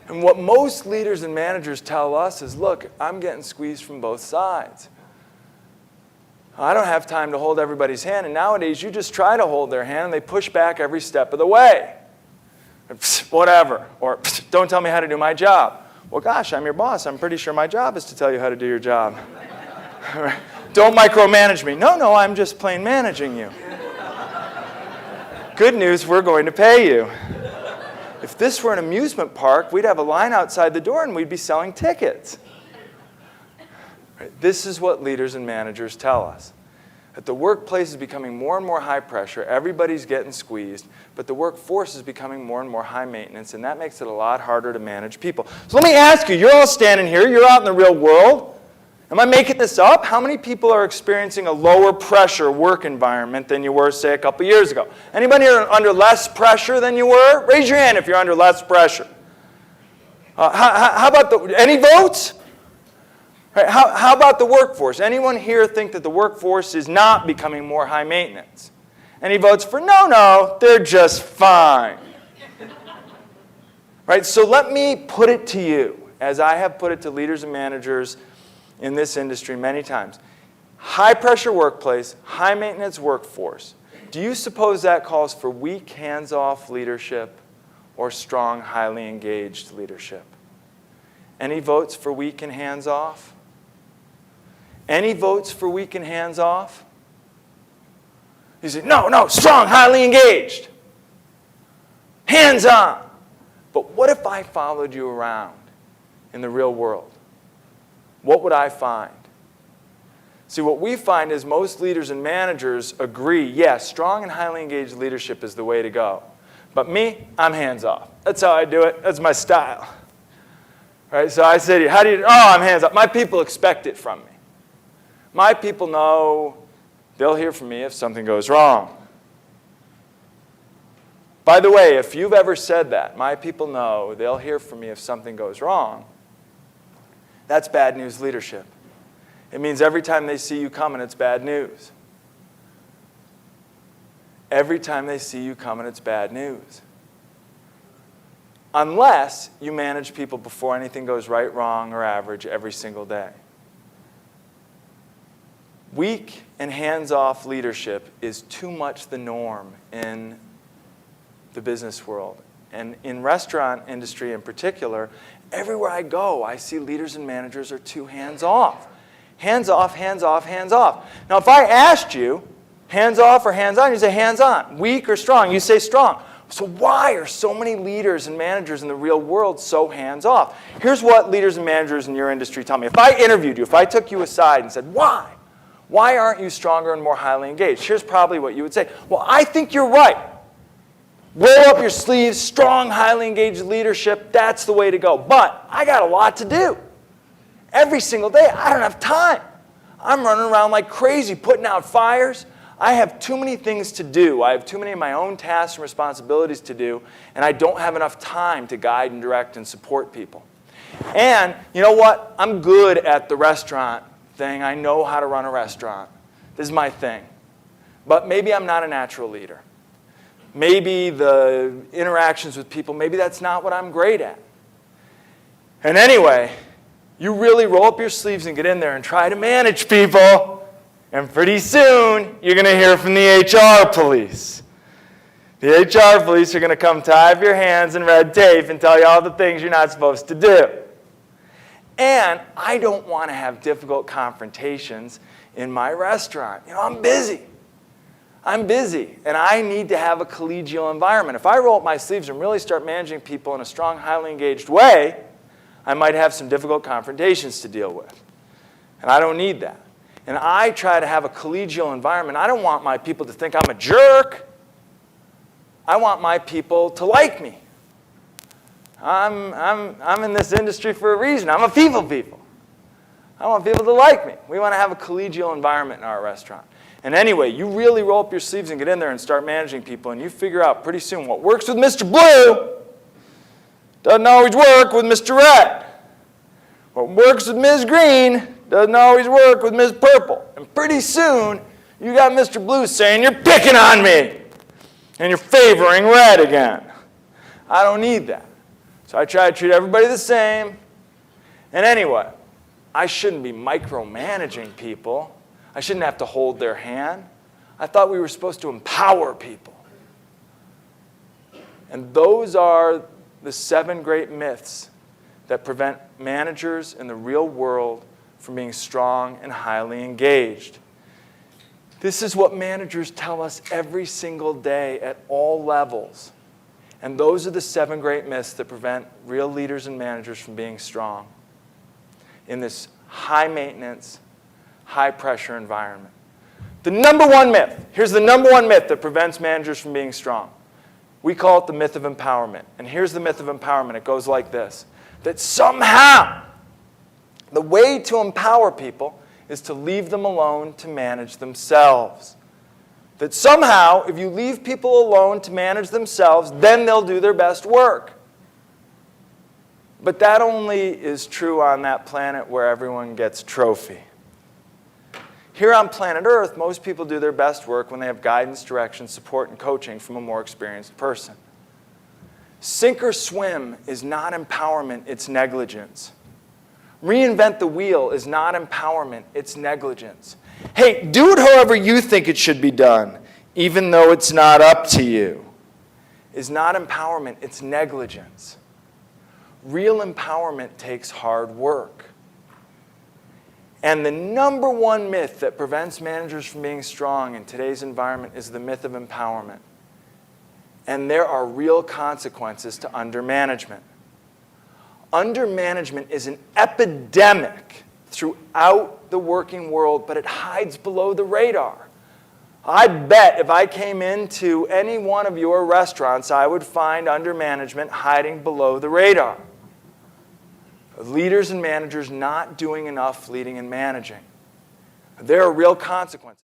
And what most leaders and managers tell us is, look, I'm getting squeezed from both sides. I don't have time to hold everybody's hand. And nowadays, you just try to hold their hand, and they push back every step of the way. Whatever. Or, don't tell me how to do my job. Well, gosh, I'm your boss. I'm pretty sure my job is to tell you how to do your job. Don't micromanage me. No, I'm just plain managing you. Good news, we're going to pay you. If this were an amusement park, we'd have a line outside the door and we'd be selling tickets. This is what leaders and managers tell us. That the workplace is becoming more and more high pressure, everybody's getting squeezed, but the workforce is becoming more and more high maintenance, and that makes it a lot harder to manage people. So let me ask you, you're all standing here, you're out in the real world. Am I making this up? How many people are experiencing a lower pressure work environment than you were, say, a couple years ago? Anybody under less pressure than you were? Raise your hand if you're under less pressure. How about any votes? Right, how about the workforce? Anyone here think that the workforce is not becoming more high maintenance? Any votes for no, they're just fine. Right, so let me put it to you, as I have put it to leaders and managers in this industry many times. High pressure workplace, high maintenance workforce. Do you suppose that calls for weak, hands-off leadership or strong, highly engaged leadership? Any votes for weak and hands-off? Any votes for weak and hands-off? You say, no, strong, highly engaged. Hands-on. But what if I followed you around in the real world? What would I find? See, what we find is most leaders and managers agree, yes, strong and highly engaged leadership is the way to go. But me, I'm hands-off. That's how I do it. That's my style. Right? So I say to you, how do you do it? Oh, I'm hands-off. My people expect it from me. My people know they'll hear from me if something goes wrong. By the way, if you've ever said that, my people know they'll hear from me if something goes wrong, that's bad news leadership. It means every time they see you coming, it's bad news. Every time they see you coming, it's bad news. Unless you manage people before anything goes right, wrong, or average every single day. Weak and hands-off leadership is too much the norm in the business world. And in restaurant industry in particular, everywhere I go, I see leaders and managers are too hands-off. Hands-off, hands-off, hands-off. Now, if I asked you, hands-off or hands-on, you say hands-on. Weak or strong, you say strong. So why are so many leaders and managers in the real world so hands-off? Here's what leaders and managers in your industry tell me. If I interviewed you, if I took you aside and said, why? Why aren't you stronger and more highly engaged? Here's probably what you would say. Well, I think you're right. Roll up your sleeves, strong, highly engaged leadership, that's the way to go. But I got a lot to do. Every single day, I don't have time. I'm running around like crazy, putting out fires. I have too many things to do. I have too many of my own tasks and responsibilities to do, and I don't have enough time to guide and direct and support people. And you know what? I'm good at the restaurant thing. I know how to run a restaurant. This is my thing. But maybe I'm not a natural leader. Maybe the interactions with people, maybe that's not what I'm great at. And anyway, you really roll up your sleeves and get in there and try to manage people, and pretty soon you're going to hear from the HR police. The HR police are going to come tie up your hands in red tape and tell you all the things you're not supposed to do. And I don't want to have difficult confrontations in my restaurant. You know, I'm busy. And I need to have a collegial environment. If I roll up my sleeves and really start managing people in a strong, highly engaged way, I might have some difficult confrontations to deal with. And I don't need that. And I try to have a collegial environment. I don't want my people to think I'm a jerk. I want my people to like me. I'm in this industry for a reason. I'm a people. I want people to like me. We want to have a collegial environment in our restaurant. And anyway, you really roll up your sleeves and get in there and start managing people, and you figure out pretty soon what works with Mr. Blue doesn't always work with Mr. Red. What works with Ms. Green doesn't always work with Ms. Purple. And pretty soon, you got Mr. Blue saying, you're picking on me, and you're favoring red again. I don't need that. So I try to treat everybody the same. And anyway, I shouldn't be micromanaging people. I shouldn't have to hold their hand. I thought we were supposed to empower people. And those are the 7 great myths that prevent managers in the real world from being strong and highly engaged. This is what managers tell us every single day at all levels. And those are the 7 great myths that prevent real leaders and managers from being strong in this high-maintenance, high-pressure environment. The number one myth, here's the number one myth that prevents managers from being strong. We call it the myth of empowerment. And here's the myth of empowerment. It goes like this, that somehow the way to empower people is to leave them alone to manage themselves. That somehow, if you leave people alone to manage themselves, then they'll do their best work. But that only is true on that planet where everyone gets trophy. Here on planet Earth, most people do their best work when they have guidance, direction, support, and coaching from a more experienced person. Sink or swim is not empowerment, it's negligence. Reinvent the wheel is not empowerment, it's negligence. Hey, do it however you think it should be done, even though it's not up to you, is not empowerment, it's negligence. Real empowerment takes hard work. And the number one myth that prevents managers from being strong in today's environment is the myth of empowerment. And there are real consequences to undermanagement. Undermanagement is an epidemic throughout the working world, but it hides below the radar. I bet if I came into any one of your restaurants, I would find undermanagement hiding below the radar. Leaders and managers not doing enough leading and managing. There are real consequences.